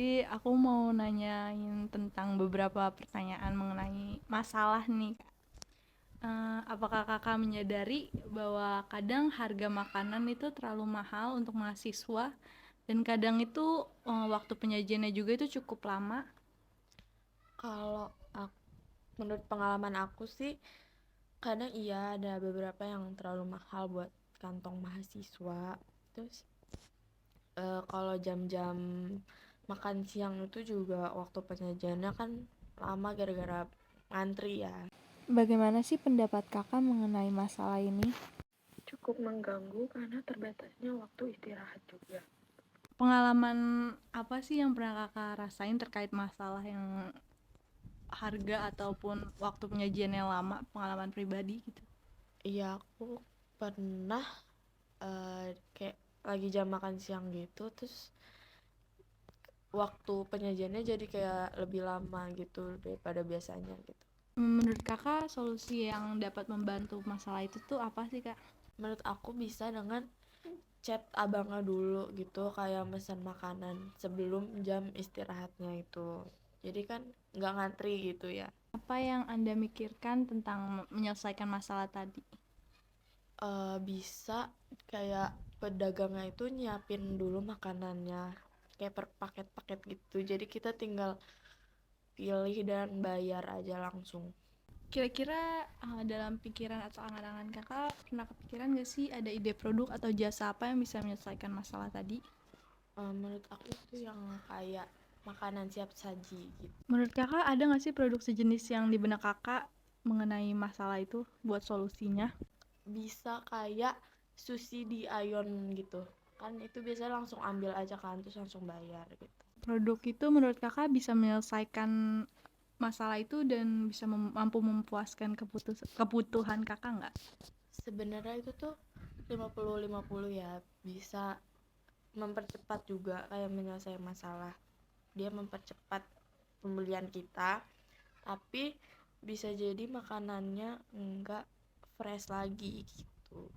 Jadi aku mau nanyain tentang beberapa pertanyaan mengenai masalah nih, Kak. Apakah Kakak menyadari bahwa kadang harga makanan itu terlalu mahal untuk mahasiswa dan kadang itu waktu penyajiannya juga itu cukup lama? Kalau menurut pengalaman aku sih, kadang iya ada beberapa yang terlalu mahal buat kantong mahasiswa. Terus kalau jam-jam makan siang itu juga waktu penyajiannya kan lama gara-gara ngantri ya. Bagaimana sih pendapat Kakak mengenai masalah ini? Cukup mengganggu karena terbatasnya waktu istirahat juga. Pengalaman apa sih yang pernah Kakak rasain terkait masalah yang harga ataupun waktu penyajiannya lama, pengalaman pribadi gitu? Iya, aku pernah kayak lagi jam makan siang gitu, terus waktu penyajiannya jadi kayak lebih lama gitu daripada biasanya gitu. Menurut Kakak solusi yang dapat membantu masalah itu tuh apa sih, Kak? Menurut aku bisa dengan chat abangnya dulu gitu, kayak pesan makanan sebelum jam istirahatnya itu. Jadi kan nggak ngantri gitu ya. Apa yang Anda mikirkan tentang menyelesaikan masalah tadi? Bisa kayak pedagangnya itu nyiapin dulu makanannya kayak per paket-paket gitu. Jadi kita tinggal pilih dan bayar aja langsung. Kira-kira dalam pikiran atau angan-angan Kakak pernah kepikiran gak sih ada ide produk atau jasa apa yang bisa menyelesaikan masalah tadi? Menurut aku itu yang kayak makanan siap saji gitu. Menurut Kakak ada gak sih produk sejenis yang di benak Kakak mengenai masalah itu buat solusinya? Bisa kayak sushi di Ion gitu. Kan itu biasanya langsung ambil aja kan terus langsung bayar gitu. Produk itu menurut Kakak bisa menyelesaikan masalah itu dan bisa mampu memuaskan kebutuhan Kakak nggak? Sebenarnya itu tuh 50-50 ya, bisa mempercepat juga kayak menyelesaikan masalah. Dia mempercepat pembelian kita, tapi bisa jadi makanannya enggak fresh lagi gitu.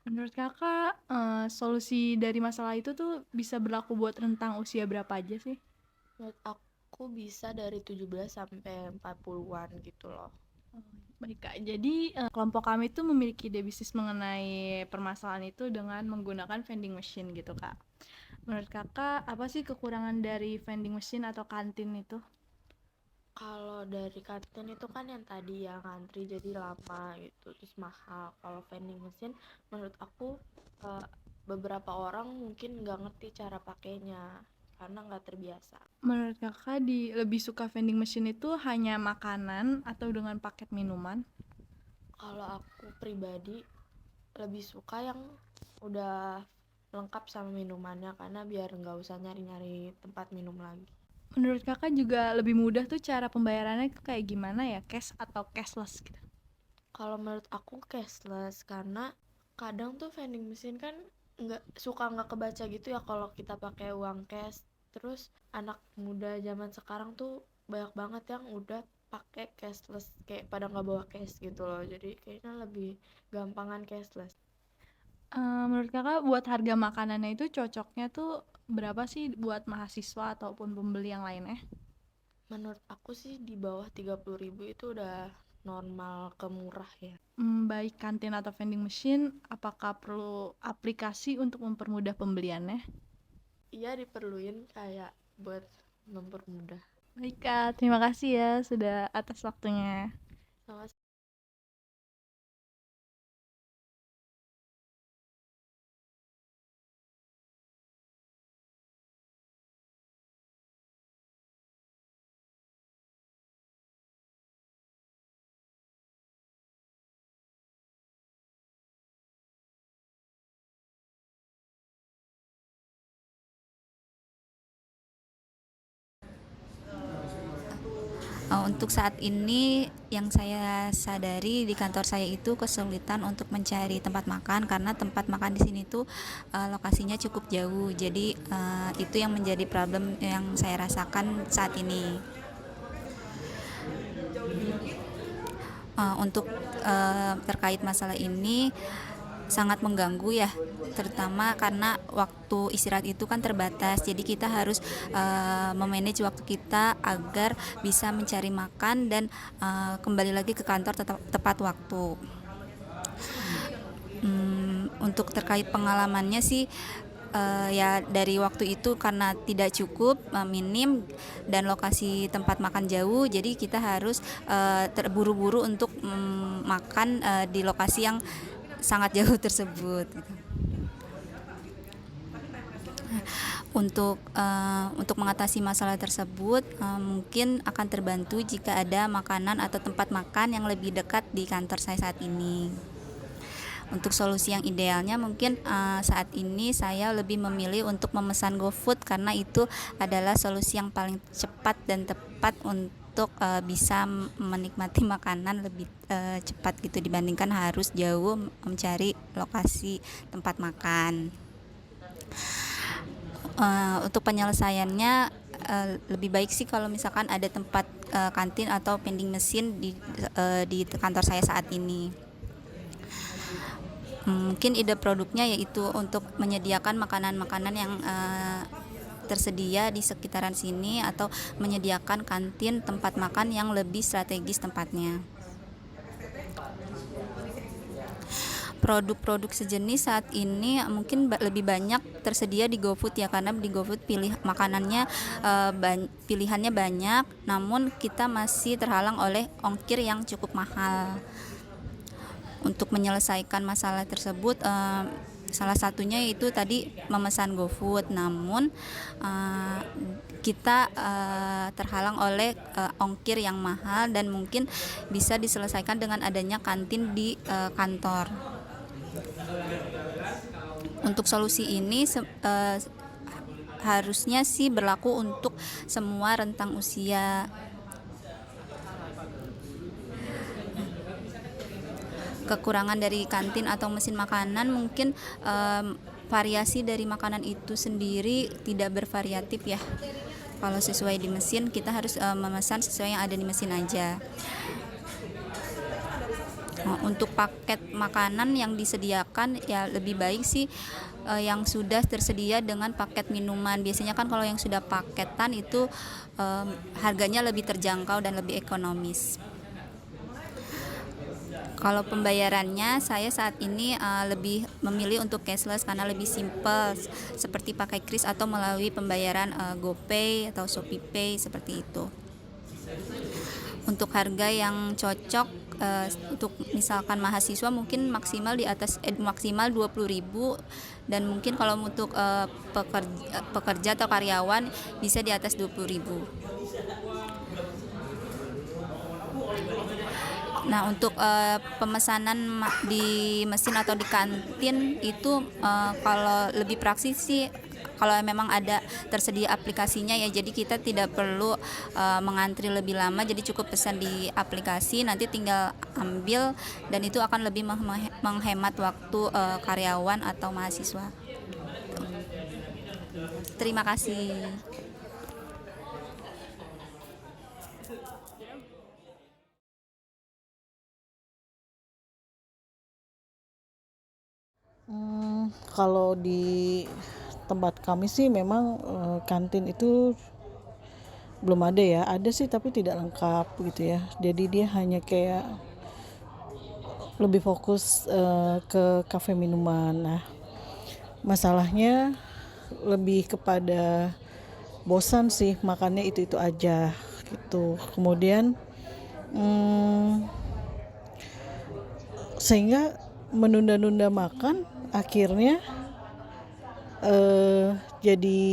Menurut Kakak, solusi dari masalah itu tuh bisa berlaku buat rentang usia berapa aja sih? Menurut aku bisa dari 17 sampai 40-an gitu loh. Baik Kak, jadi kelompok kami tuh memiliki ide bisnis mengenai permasalahan itu dengan menggunakan vending machine gitu Kak. Menurut Kakak, apa sih kekurangan dari vending machine atau kantin itu? Kalau dari kantin itu kan yang tadi ya ngantri jadi lama gitu terus mahal. Kalau vending machine menurut aku eh, beberapa orang mungkin nggak ngerti cara pakainya karena nggak terbiasa. Menurut Kakak lebih suka vending machine itu hanya makanan atau dengan paket minuman? Kalau aku pribadi lebih suka yang udah lengkap sama minumannya karena biar nggak usah nyari-nyari tempat minum lagi. Menurut Kakak juga lebih mudah tuh cara pembayarannya itu kayak gimana ya? Cash atau cashless gitu? Kalau menurut aku cashless karena kadang tuh vending machine kan nggak kebaca gitu ya kalau kita pakai uang cash. Terus anak muda zaman sekarang tuh banyak banget yang udah pakai cashless kayak pada nggak bawa cash gitu loh. Jadi kayaknya lebih gampangan cashless. Menurut Kakak buat harga makanannya itu cocoknya tuh berapa sih buat mahasiswa ataupun pembeli yang lainnya? Menurut aku sih di bawah 30.000 itu udah normal ke murah ya. Baik kantin atau vending machine, apakah perlu aplikasi untuk mempermudah pembeliannya? Iya diperluin kayak buat mempermudah. Baik Kak, terima kasih ya sudah atas waktunya. Sama Untuk saat ini yang saya sadari di kantor saya itu kesulitan untuk mencari tempat makan karena tempat makan di sini tuh lokasinya cukup jauh. Jadi itu yang menjadi problem yang saya rasakan saat ini. Untuk terkait masalah ini sangat mengganggu ya, terutama karena waktu istirahat itu kan terbatas, jadi kita harus memanage waktu kita agar bisa mencari makan dan kembali lagi ke kantor tepat waktu. Untuk terkait pengalamannya sih, ya dari waktu itu karena tidak cukup, minim, dan lokasi tempat makan jauh, jadi kita harus terburu-buru untuk makan di lokasi yang sangat jauh tersebut gitu. Untuk mengatasi masalah tersebut, mungkin akan terbantu jika ada makanan atau tempat makan yang lebih dekat di kantor saya saat ini. Untuk solusi yang idealnya mungkin saat ini saya lebih memilih untuk memesan GoFood karena itu adalah solusi yang paling cepat dan tepat untuk bisa menikmati makanan lebih cepat gitu, dibandingkan harus jauh mencari lokasi tempat makan. Untuk penyelesaiannya lebih baik sih kalau misalkan ada tempat kantin atau vending mesin di kantor saya saat ini. Mungkin ide produknya yaitu untuk menyediakan makanan-makanan yang tersedia di sekitaran sini, atau menyediakan kantin tempat makan yang lebih strategis tempatnya. Produk-produk sejenis saat ini mungkin lebih banyak tersedia di GoFood ya, karena di GoFood pilihannya banyak, namun kita masih terhalang oleh ongkir yang cukup mahal. Untuk menyelesaikan masalah tersebut, salah satunya yaitu tadi memesan GoFood, namun kita terhalang oleh ongkir yang mahal, dan mungkin bisa diselesaikan dengan adanya kantin di kantor. Untuk solusi ini harusnya sih berlaku untuk semua rentang usia. Kekurangan dari kantin atau mesin makanan mungkin variasi dari makanan itu sendiri tidak bervariatif ya. Kalau sesuai di mesin, kita harus memesan sesuai yang ada di mesin aja. Untuk paket makanan yang disediakan ya lebih baik sih yang sudah tersedia dengan paket minuman. Biasanya kan kalau yang sudah paketan itu harganya lebih terjangkau dan lebih ekonomis. Kalau pembayarannya, saya saat ini lebih memilih untuk cashless karena lebih simple, seperti pakai kris atau melalui pembayaran GoPay atau ShopeePay seperti itu. Untuk harga yang cocok untuk misalkan mahasiswa mungkin maksimal di atas maksimal 20.000, dan mungkin kalau untuk pekerja atau karyawan bisa di atas 20.000. Nah, untuk pemesanan di mesin atau di kantin itu kalau lebih praktis sih kalau memang ada tersedia aplikasinya ya, jadi kita tidak perlu mengantri lebih lama, jadi cukup pesan di aplikasi, nanti tinggal ambil, dan itu akan lebih menghemat waktu karyawan atau mahasiswa. Terima kasih. Kalau di tempat kami sih memang kantin itu belum ada ya, ada sih tapi tidak lengkap gitu ya. Jadi dia hanya kayak lebih fokus ke kafe minuman. Nah, masalahnya lebih kepada bosan sih makannya itu aja gitu. Kemudian sehingga menunda-nunda makan akhirnya jadi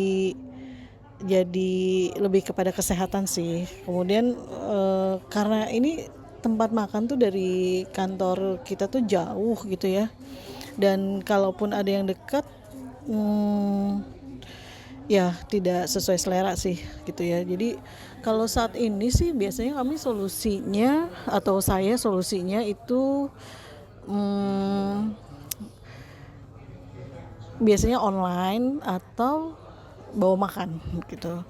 lebih kepada kesehatan sih. Kemudian karena ini tempat makan tuh dari kantor kita tuh jauh gitu ya, dan kalaupun ada yang dekat ya tidak sesuai selera sih gitu ya. Jadi kalau saat ini sih biasanya kami solusinya, atau saya solusinya itu biasanya online, atau bawa makan gitu.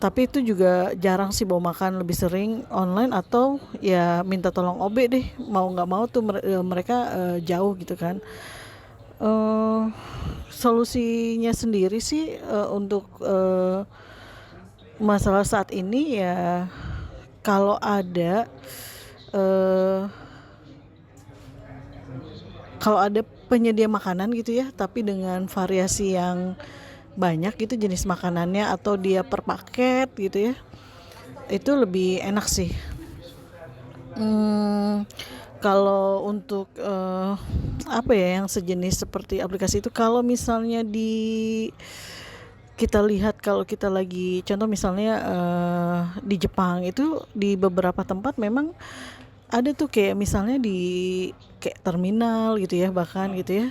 Tapi itu juga jarang sih bawa makan, lebih sering online atau ya minta tolong OB deh, mau nggak mau tuh mereka jauh gitu kan. Solusinya sendiri sih untuk masalah saat ini ya, kalau ada eh, kalau ada penyedia makanan gitu ya, tapi dengan variasi yang banyak gitu jenis makanannya, atau dia per paket gitu ya, itu lebih enak sih. Kalau untuk apa ya yang sejenis seperti aplikasi itu, kalau misalnya kita lihat, kalau kita lagi contoh misalnya di Jepang itu di beberapa tempat memang ada tuh, kayak misalnya di kayak terminal gitu ya, bahkan gitu ya,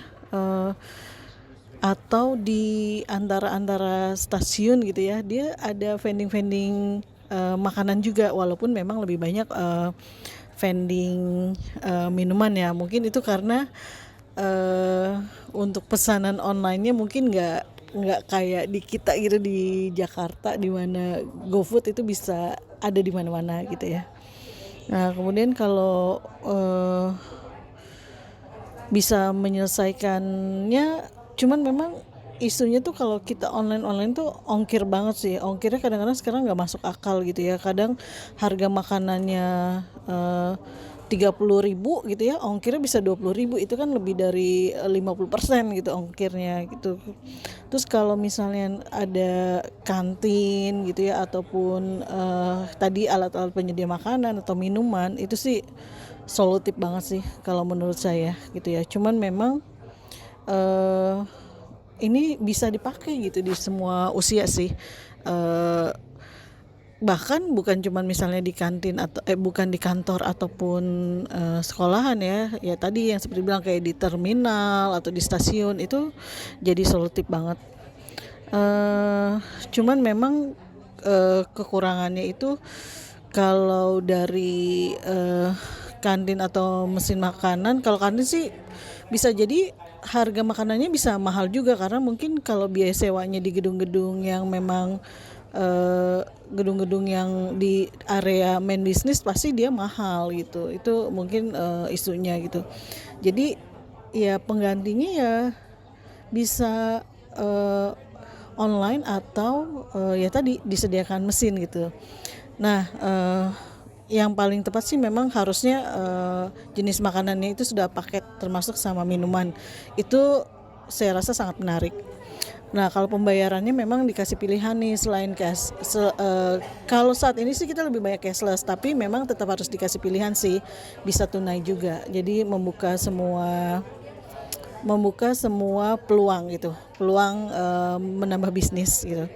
atau di antara stasiun gitu ya, dia ada vending makanan juga, walaupun memang lebih banyak vending minuman ya. Mungkin itu karena untuk pesanan online-nya mungkin nggak kayak di kita gitu di Jakarta, di mana GoFood itu bisa ada di mana-mana gitu ya. Nah, kemudian kalau bisa menyelesaikannya, cuman memang isunya tuh kalau kita online tuh ongkir banget sih. Ongkirnya kadang-kadang sekarang nggak masuk akal gitu ya. Kadang harga makanannya 30.000 gitu ya, ongkirnya bisa 20.000, itu kan lebih dari 50% gitu ongkirnya gitu. Terus kalau misalnya ada kantin gitu ya, ataupun tadi alat-alat penyedia makanan atau minuman, itu sih solutif banget sih kalau menurut saya gitu ya. Cuman memang ini bisa dipakai gitu di semua usia sih. Bahkan bukan cuman misalnya di kantin atau bukan di kantor ataupun sekolahan ya. Ya tadi yang seperti bilang kayak di terminal atau di stasiun, itu jadi solutif banget. Cuman memang kekurangannya itu kalau dari kantin atau mesin makanan. Kalau kantin sih bisa jadi harga makanannya bisa mahal juga, karena mungkin kalau biaya sewanya di gedung-gedung yang memang gedung-gedung yang di area main bisnis pasti dia mahal gitu. Itu mungkin isunya gitu. Jadi ya penggantinya ya bisa online atau ya tadi disediakan mesin gitu. Nah, yang paling tepat sih memang harusnya jenis makanannya itu sudah paket, termasuk sama minuman. Itu saya rasa sangat menarik. Nah, kalau pembayarannya memang dikasih pilihan nih selain cash. Kalau saat ini sih kita lebih banyak cashless, tapi memang tetap harus dikasih pilihan sih, bisa tunai juga. Jadi membuka semua peluang gitu, peluang menambah bisnis gitu.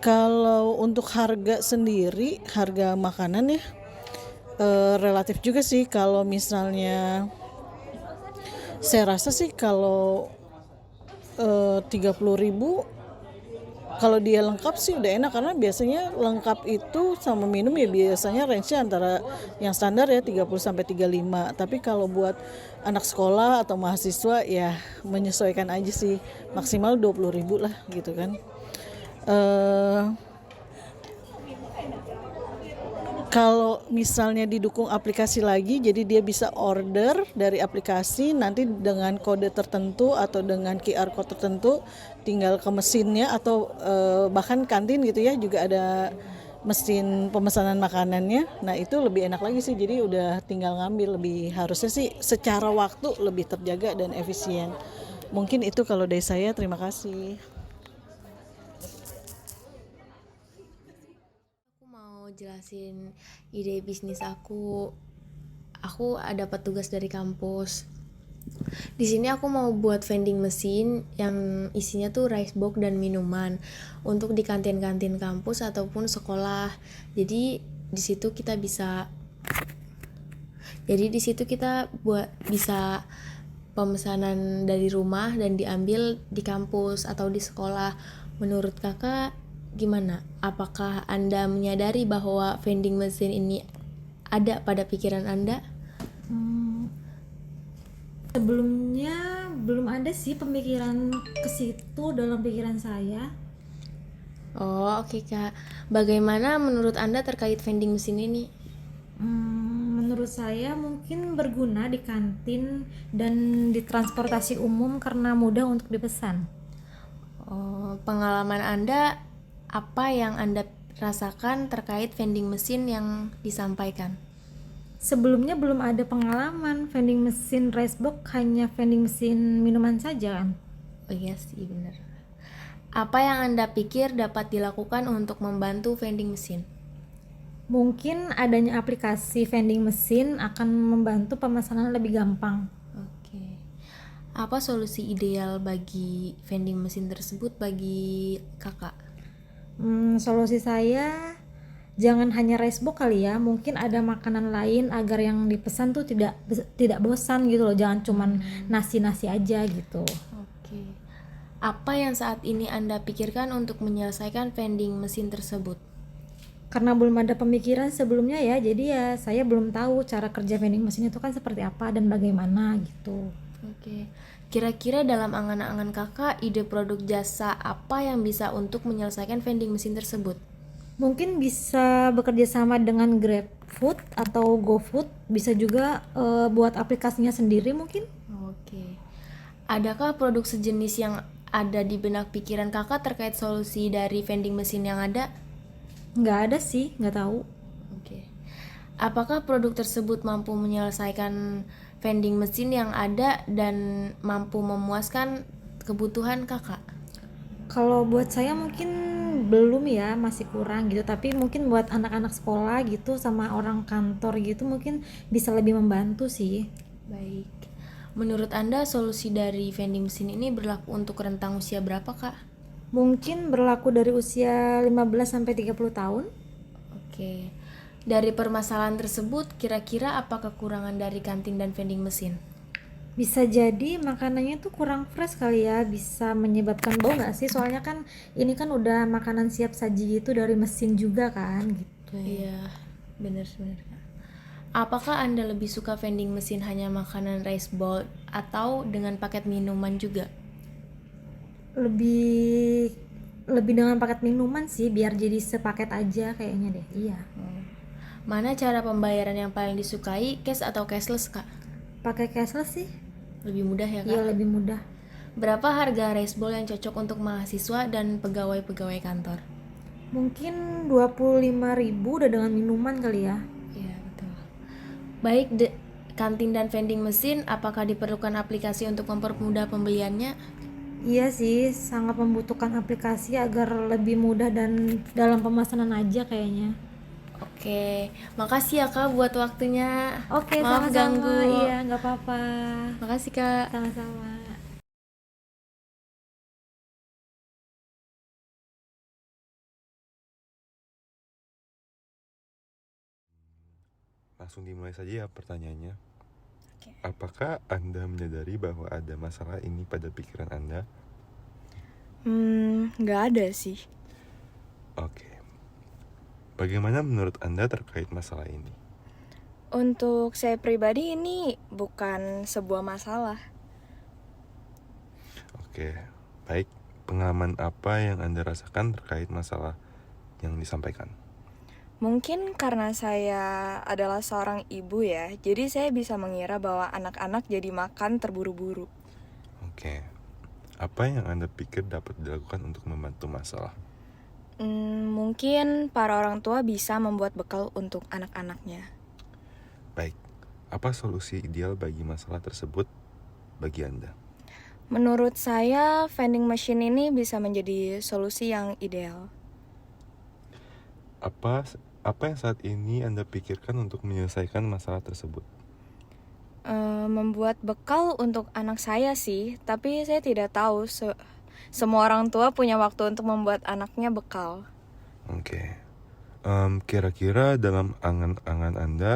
Kalau untuk harga sendiri, harga makanan ya relatif juga sih. Kalau misalnya saya rasa sih kalau 30.000, kalau dia lengkap sih udah enak, karena biasanya lengkap itu sama minum ya biasanya range-nya antara yang standar ya 30 sampai 35. Tapi kalau buat anak sekolah atau mahasiswa ya menyesuaikan aja sih, maksimal 20.000 lah gitu kan. Kalau misalnya didukung aplikasi lagi, jadi dia bisa order dari aplikasi, nanti dengan kode tertentu atau dengan QR code tertentu tinggal ke mesinnya, atau bahkan kantin gitu ya juga ada mesin pemesanan makanannya. Nah itu lebih enak lagi sih, jadi udah tinggal ngambil, lebih harusnya sih secara waktu lebih terjaga dan efisien. Mungkin itu kalau dari saya, terima kasih. Mau jelasin ide bisnis aku. Aku dapat tugas dari kampus. Di sini aku mau buat vending mesin yang isinya tuh rice box dan minuman untuk di kantin-kantin kampus ataupun sekolah. Jadi di situ kita bisa bisa pemesanan dari rumah dan diambil di kampus atau di sekolah. Menurut kakak gimana? Apakah Anda menyadari bahwa vending mesin ini ada pada pikiran Anda? Sebelumnya Belum ada sih pemikiran ke situ dalam pikiran saya. Oh, oke Kak. Bagaimana menurut Anda terkait vending mesin ini? Menurut saya mungkin berguna di kantin dan di transportasi umum karena mudah untuk dipesan. Oh, pengalaman Anda, apa yang Anda rasakan terkait vending mesin yang disampaikan? Sebelumnya belum ada pengalaman vending mesin rice box, hanya vending mesin minuman saja kan. Oh iya sih, benar. Apa yang Anda pikir dapat dilakukan untuk membantu vending mesin? Mungkin adanya aplikasi vending mesin akan membantu pemesanan lebih gampang. Oke. Apa solusi ideal bagi vending mesin tersebut bagi Kakak? Solusi saya jangan hanya rice box kali ya, mungkin ada makanan lain agar yang dipesan tuh tidak bosan gitu loh, jangan cuman nasi-nasi aja gitu. Oke. Apa yang saat ini Anda pikirkan untuk menyelesaikan vending mesin tersebut? Karena belum ada pemikiran sebelumnya ya, jadi ya saya belum tahu cara kerja vending mesin itu kan seperti apa dan bagaimana gitu. Oke. Kira-kira dalam angan-angan Kakak, ide produk jasa apa yang bisa untuk menyelesaikan vending mesin tersebut? Mungkin bisa bekerja sama dengan GrabFood atau GoFood, bisa juga buat aplikasinya sendiri mungkin. Oke. Adakah produk sejenis yang ada di benak pikiran Kakak terkait solusi dari vending mesin yang ada? Nggak ada sih, nggak tahu. Oke. Apakah produk tersebut mampu menyelesaikan vending mesin yang ada dan mampu memuaskan kebutuhan Kakak? Kalau buat saya mungkin belum ya, masih kurang gitu, tapi mungkin buat anak-anak sekolah gitu sama orang kantor gitu mungkin bisa lebih membantu sih. Baik. Menurut Anda solusi dari vending mesin ini berlaku untuk rentang usia berapa, Kak? Mungkin berlaku dari usia 15 sampai 30 tahun. Oke. Dari permasalahan tersebut, kira-kira apa kekurangan dari kantin dan vending mesin? Bisa jadi makanannya tuh kurang fresh kali ya, bisa menyebabkan bau nggak sih? Soalnya kan ini kan udah makanan siap saji gitu dari mesin juga kan gitu. Iya, benar-benar. Apakah Anda lebih suka vending mesin hanya makanan rice bowl atau dengan paket minuman juga? Lebih lebih dengan paket minuman sih, biar jadi sepaket aja kayaknya deh. Iya. Mana cara pembayaran yang paling disukai, cash atau cashless, Kak? Pakai cashless sih. Lebih mudah ya, Kak? Iya, lebih mudah. Berapa harga rice bowl yang cocok untuk mahasiswa dan pegawai-pegawai kantor? Mungkin 25.000 udah dengan minuman kali ya. Iya, betul. Baik, kantin dan vending mesin, apakah diperlukan aplikasi untuk mempermudah pembeliannya? Iya sih, sangat membutuhkan aplikasi agar lebih mudah dan dalam pemesanan aja kayaknya. Oke, makasih ya Kak buat waktunya. Oke, Maaf sama-sama. ganggu. Iya, nggak apa-apa. Makasih Kak. Sama-sama. Langsung dimulai saja ya pertanyaannya. Apakah Anda menyadari bahwa ada masalah ini pada pikiran Anda? Nggak ada sih. Oke. Bagaimana menurut Anda terkait masalah ini? Untuk saya pribadi ini bukan sebuah masalah. Oke, baik. Pengalaman apa yang Anda rasakan terkait masalah yang disampaikan? Mungkin karena saya adalah seorang ibu ya, jadi saya bisa mengira bahwa anak-anak jadi makan terburu-buru. Oke. Apa yang Anda pikir dapat dilakukan untuk membantu masalah? Mungkin para orang tua bisa membuat bekal untuk anak-anaknya. Baik. Apa solusi ideal bagi masalah tersebut bagi Anda? Menurut saya, vending machine ini bisa menjadi solusi yang ideal. Apa yang saat ini Anda pikirkan untuk menyelesaikan masalah tersebut? Membuat bekal untuk anak saya sih, tapi saya tidak tahu semua orang tua punya waktu untuk membuat anaknya bekal. Oke. Kira-kira dalam angan-angan Anda,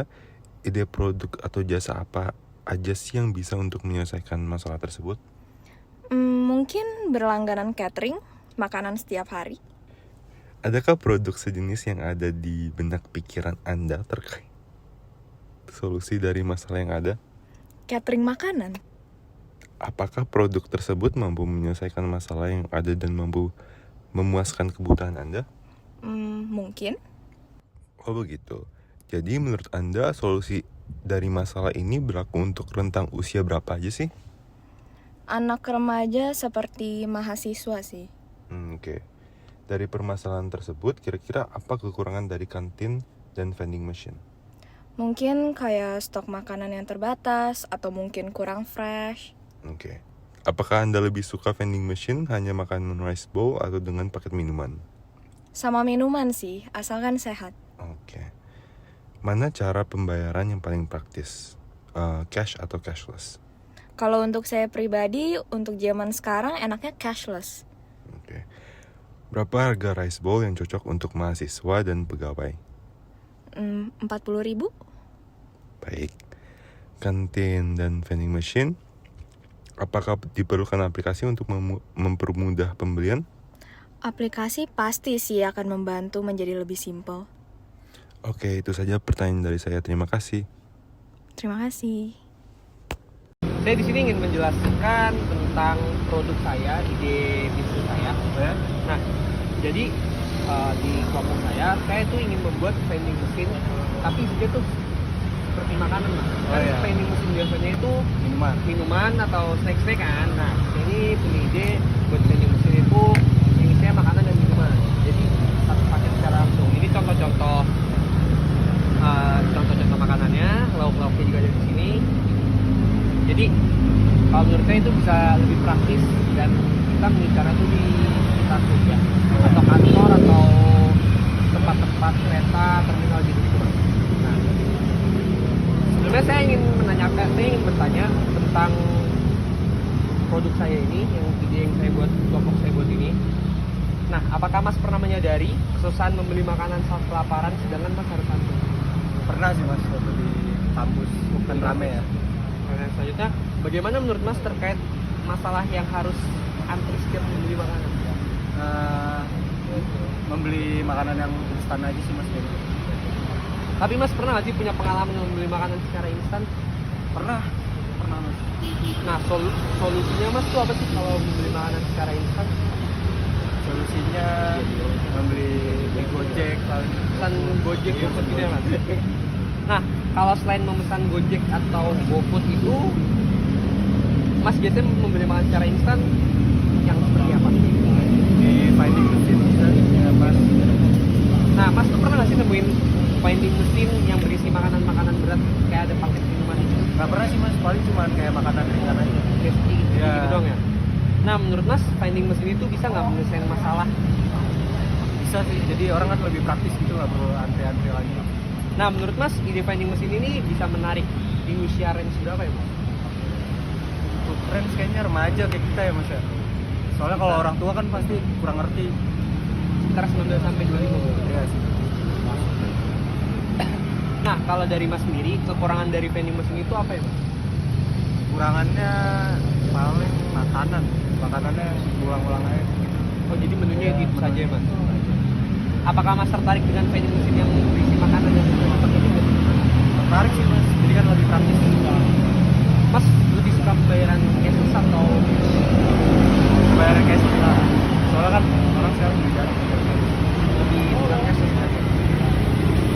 ide produk atau jasa apa aja sih yang bisa untuk menyelesaikan masalah tersebut? Mungkin berlangganan catering, makanan setiap hari. Adakah produk sejenis yang ada di benak pikiran Anda terkait solusi dari masalah yang ada? Catering makanan? apakah produk tersebut mampu menyelesaikan masalah yang ada dan mampu memuaskan kebutuhan Anda? Mungkin. Oh begitu. Jadi menurut Anda solusi dari masalah ini berlaku untuk rentang usia berapa aja sih? Anak remaja seperti mahasiswa sih. Oke. Dari permasalahan tersebut, kira-kira apa kekurangan dari kantin dan vending machine? Mungkin kayak stok makanan yang terbatas atau mungkin kurang fresh. Oke. Apakah Anda lebih suka vending machine hanya makan rice bowl atau dengan paket minuman? Sama minuman sih, asalkan sehat. Oke. Mana cara pembayaran yang paling praktis? Cash atau cashless? Kalau untuk saya pribadi, untuk zaman sekarang enaknya cashless. Oke. Berapa harga rice bowl yang cocok untuk mahasiswa dan pegawai? 40.000? Baik. Kantin dan vending machine, apakah diperlukan aplikasi untuk mempermudah pembelian? Aplikasi pasti sih akan membantu menjadi lebih simpel. Oke, itu saja pertanyaan dari saya. Terima kasih. Terima kasih. Saya di sini ingin menjelaskan tentang produk saya, ide bisnis saya. Nah, jadi di kelompok saya tuh ingin membuat vending mesin, tapi dia tuh seperti makanan, Mas. Vending mesin biasanya itu minuman atau snack-snack kan. Nah, ini punya ide buat vending mesin itu isinya makanan dan minuman. Jadi satu paket secara langsung. Ini contoh-contoh makanannya, lauk-lauknya juga ada di sini. Jadi kalau menurut saya itu bisa lebih praktis dan kita mengincar itu di sekitar kerja atau kantor atau tempat-tempat kereta, terminal gitu. Nah, sebenarnya saya ingin bertanya tentang produk saya ini, yang ide yang saya buat, kelompok saya buat ini. Nah, apakah Mas pernah menyadari kesusahan membeli makanan saat kelaparan sedangkan Mas harus antri? Pernah sih Mas, waktu di kampus, bukan rame ya. Nah, selanjutnya, bagaimana menurut Mas terkait masalah yang harus antri setiap membeli makanan? Membeli makanan yang instan aja sih Mas. Tapi Mas pernah nggak sih punya pengalaman membeli makanan secara instan? Pernah Mas. Nah, solusinya Mas tuh apa sih kalau membeli makanan secara instan? Solusinya membeli di Gojek, Pesan Gojek ya maksudnya Mas. Nah, kalau selain memesan Gojek atau GoFood itu, Mas biasanya membeli makanan secara instan yang seperti apa? di vending machine ya Mas. Nah, Mas tuh pernah nggak sih nemuin vending machine yang berisi makanan-makanan berat kayak ada paket minuman itu? Nggak pernah sih Mas, paling cuma kayak makanan ringan aja. Safety gitu, Ya. gitu dong ya. Nah, menurut Mas vending machine itu bisa nggak menyelesaikan masalah? Bisa sih, jadi orang kan lebih praktis gitu, nggak perlu antri-antri lagi. Nah, menurut Mas ide vending machine ini bisa menarik di usia range berapa ya Mas? Untuk range kayaknya remaja kayak kita ya Mas ya. Soalnya kalau orang tua kan pasti kurang ngerti. Sekitar 19 sampai 25. Iya sih. Nah, kalau dari Mas sendiri, kekurangan dari vending machine itu apa ya Mas? Kurangannya paling makanannya ulang-ulang aja. Oh, jadi menunya itu saja ya Mas? Apakah Mas tertarik dengan vending machine yang berisi makanan dan minuman seperti itu? Tertarik sih Mas, jadi kan lebih praktis. Mas lebih suka pembayaran cashless atau Bayar cash lah. Soalnya kan orang sekarang lebih jarang bayar cash. lebih suka cashless ya?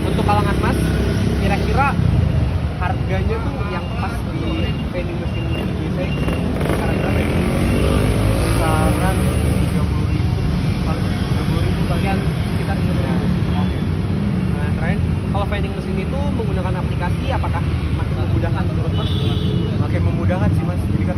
Untuk kalangan Mas, kira-kira harganya tuh yang pas di vending machine biasanya sekarang berapa ya? Sekarang 30.000, paling 30.000 Bagian sekitar 30.000. Oke. Nah, terakhir, kalau vending machine itu menggunakan aplikasi, apakah makin memudahkan menurut Mas? makin memudahkan sih Mas. Jadi kan